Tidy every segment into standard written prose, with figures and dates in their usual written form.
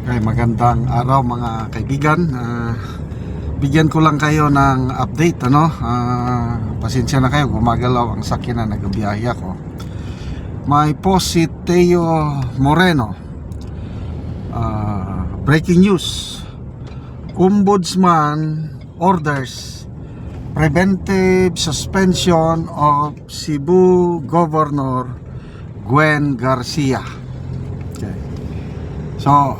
Okay, magandang araw mga kaibigan. Bigyan ko lang kayo ng update, pasensya na kayo, gumagalaw ang sakyan na nagbiyahe ako. May post si Teo Moreno. Breaking news. Ombudsman orders preventive suspension of Cebu Governor Gwen Garcia. Okay. So,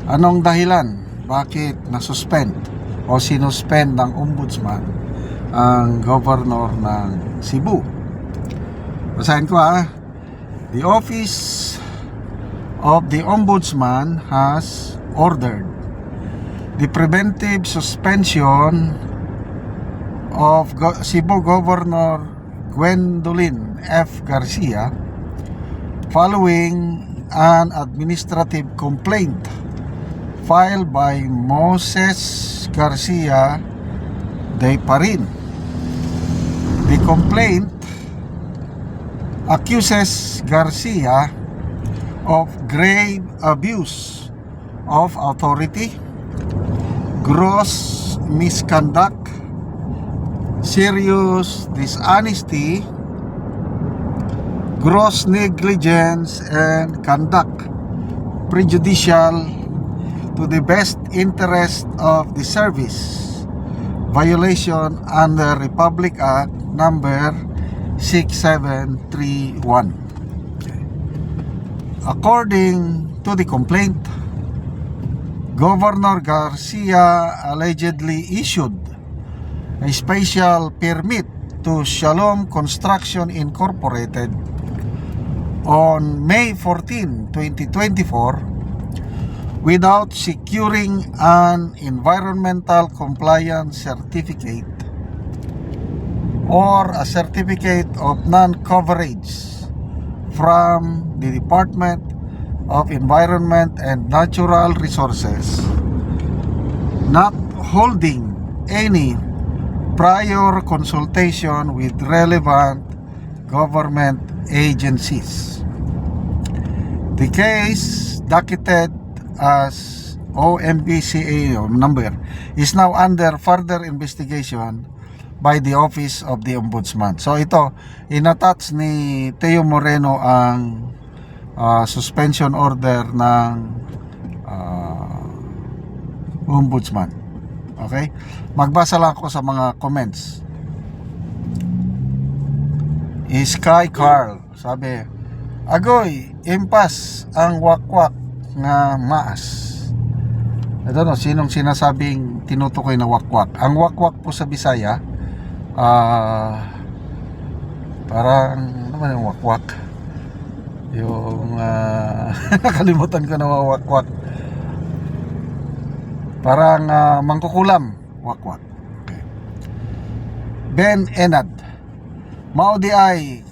anong dahilan? Bakit nasuspend o sinuspend ng ombudsman ang governor ng Cebu? Basahin ko The office of the ombudsman has ordered the preventive suspension of Cebu Governor Gwendolyn F. Garcia following an administrative complaint filed by Moses Garcia de Parin. The complaint accuses Garcia of grave abuse of authority, gross misconduct, serious dishonesty, gross negligence, and conduct prejudicial to the best interest of the service, violation under Republic Act number 6731. According to the complaint, Governor Garcia allegedly issued a special permit to Shalom Construction Incorporated on May 14, 2024 without securing an environmental compliance certificate or a certificate of non-coverage from the Department of Environment and Natural Resources, not holding any prior consultation with relevant government agencies. The case, docketed as OMBCA number, is now under further investigation by the Office of the Ombudsman. So ito, inattach ni Teo Moreno ang suspension order ng Ombudsman. Okay? Magbasa lang ako sa mga comments. Sky Carl, sabi, agoy, impas ang wakwak nga maas. I don't know, sinong sinasabing tinutukoy na wakwak? Ang wakwak po sa Bisaya, parang, ano man yung wakwak? Yung, nakalimutan ko na wakwak. Parang mangkukulam, wakwak. Okay. Ben Enad, Maudi ay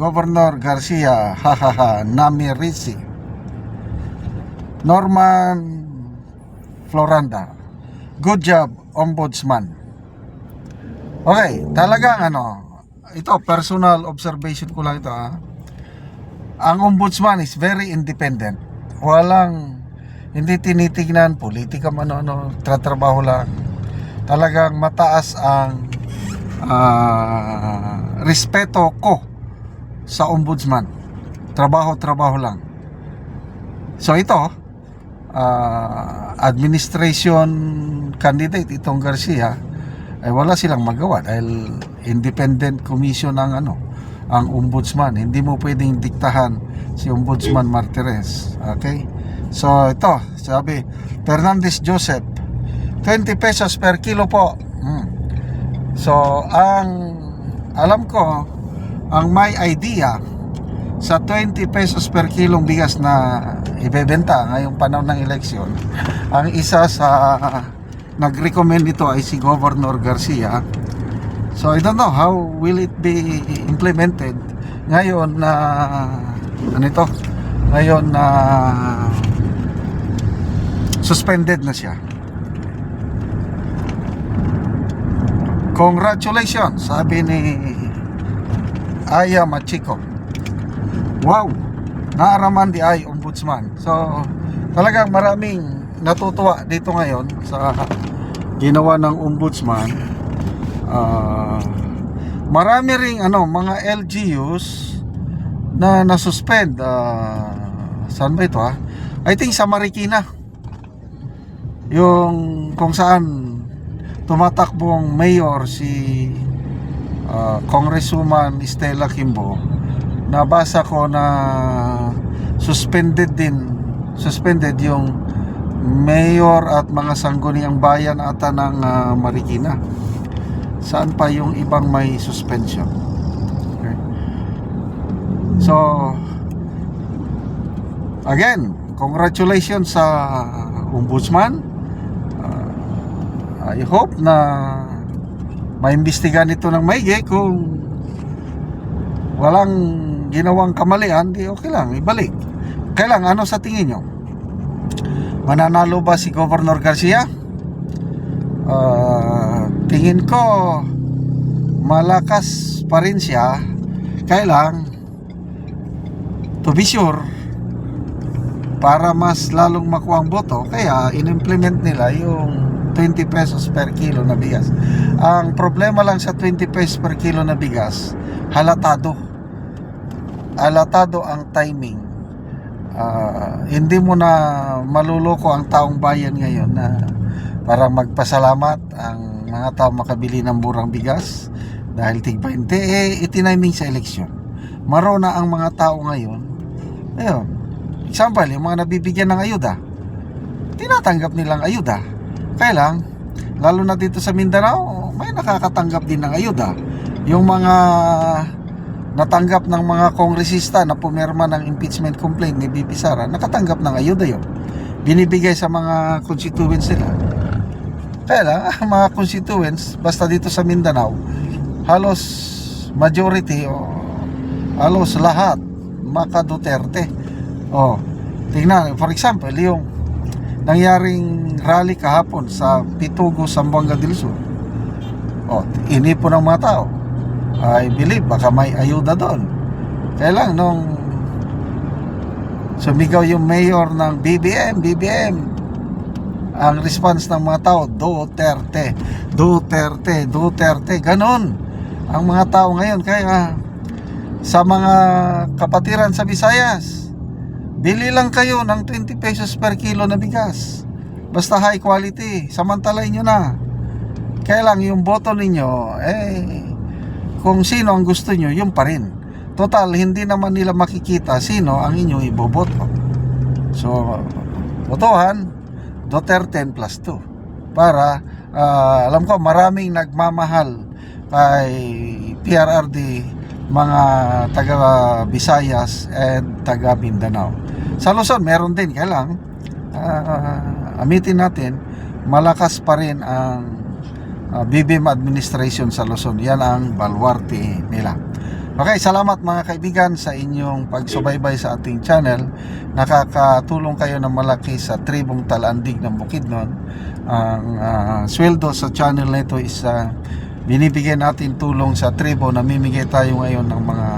Governor Garcia, hahaha, Nami Rizzi. Norman Floranda, good job, Ombudsman. Okay, talagang ito, personal observation ko lang ito Ang Ombudsman is very independent. Hindi tinitignan politika man tratrabaho lang. Talagang mataas ang respeto ko sa ombudsman. Trabaho lang. So ito, administration candidate itong Garcia, ay wala silang magawa dahil independent commission ang ang ombudsman. Hindi mo pwedeng diktahan si Ombudsman Martires. Okay? So ito, sabi Fernandez Joseph, 20 pesos per kilo po. So, alam ko, ang may idea sa 20 pesos per kilong bigas na ibebenta ngayong panahon ng eleksyon, ang isa sa nag-recommend nito ay si Governor Garcia. So, I don't know how will it be implemented ngayon na suspended na siya. Congratulations, sabi ni Aya Machiko. Wow, naaraman di ay ombudsman. ombudsman. So talagang maraming natutuwa dito ngayon sa ginawa ng ombudsman. Marami ring mga LGUs na nasuspend. Saan ba ito I think sa Marikina, yung kung saan tumatakbong mayor si Congresswoman Stella Kimbo. Nabasa ko na suspended yung mayor at mga sangguniang bayan ata ng Marikina. Saan pa yung ibang may suspension? Okay. So again, congratulations sa ombudsman. I hope na maimbestigahan ito ng maigi. Kung walang ginawang kamalian, di okay lang, ibalik. Kailang, ano sa tingin nyo? Mananalo ba si Governor Garcia? Tingin ko malakas pa rin siya. Kailang, to be sure, para mas lalong makuha ang boto, kaya in-implement nila yung 20 pesos per kilo na bigas. Ang problema lang sa 20 pesos per kilo na bigas, halatado ang timing. Hindi mo na maluloko ang taong bayan ngayon na para magpasalamat ang mga tao makabili ng murang bigas dahil tig 20 itiniming sa eleksyon. Maro na ang mga tao ngayon. Ayun, example, yung mga nabibigyan ng ayuda, tinatanggap nilang ayuda. Kaya lang, lalo na dito sa Mindanao, may nakakatanggap din ng ayuda. Yung mga natanggap ng mga kongresista na pumirma ng impeachment complaint ni BP Sara, nakatanggap ng ayuda yun. Binibigay sa mga constituents nila. Kaya lang, mga constituents, basta dito sa Mindanao, halos majority o halos lahat maka Duterte. Tingnan, for example, yung nangyaring rally kahapon sa Pitugo, Zamboanga del Sur. Inipon ng mga tao. I believe baka may ayuda doon. Kaya lang nung sumigaw yung mayor ng BBM, ang response ng mga tao, Duterte, ganon ang mga tao ngayon. Kaya sa mga kapatiran sa Visayas, bili lang kayo ng 20 pesos per kilo na bigas. Basta high quality, samantalain nyo na. Kaya lang yung boto ninyo, kung sino ang gusto nyo, yun pa rin. Total, hindi naman nila makikita sino ang inyong iboboto. So, botohan, Duterte plus 2. Para, alam ko, maraming nagmamahal kay PRRD, mga taga Visayas and taga Mindanao. Sa Luzon, meron din. Kaya lang, amitin natin, malakas pa rin ang BBM administration sa Luzon. Yan ang baluarte nila. Okay, salamat mga kaibigan sa inyong pagsubaybay sa ating channel. Nakakatulong kayo ng malaki sa tribong Talandig ng Bukidnon. Ang sweldo sa channel na ito is binibigyan natin tulong sa tribo. Namimigay tayo ngayon ng mga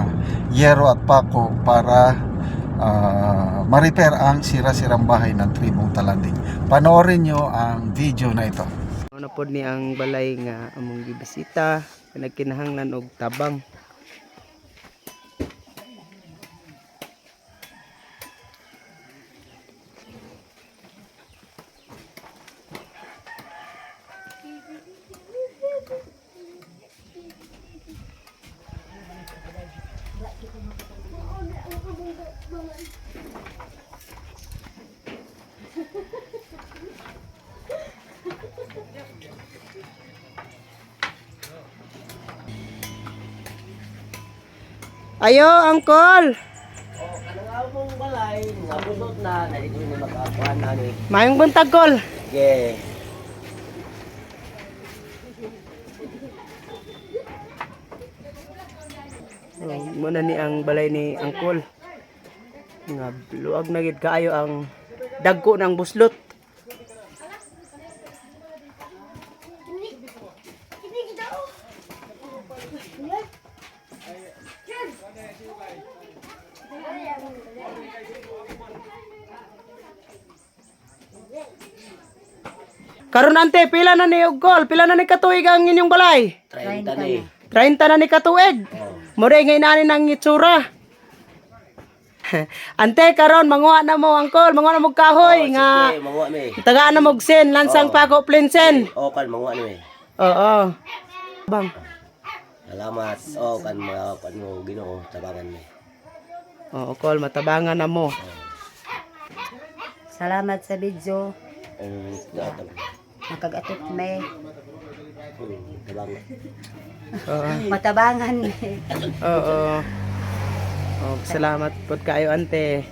yero at pako para ma-repair ang sira-sirang bahay ng tribong Talandig. Panoorin nyo ang video na ito. Ano po ni ang balay nga among gibisita, pinagkinahanglan og tabang. Ayo, Uncle. Kanang mong balay, nabunot na, dahil ko na makakuha na ni. Mayong buntag, Col. Okay. Muna ni ang balay ni Uncle. Nga luag na gid kaayo ang dagko ng buslot. Karon ante, pila na ni Ugol? Pila na ni katuig ang inyong balay? 30 ni. 30 na ni katuig. Mure ngay nani nang itsura. Ante karon manguha na mo angkol, manguha na mo kahoy nga Sige, manguha mi. tagaan na mo sen lansang pako plinsen. O kan manguha ni. Oo. Bang. Salamat. O kan mga kan mo Ginoo tabangan mi. Oo, kol matabangan na mo. Salamat sa video. Tabangan. Nakagatot may Tabangan. Oo. matabangan. Oo. Oh, salamat po kayo ante.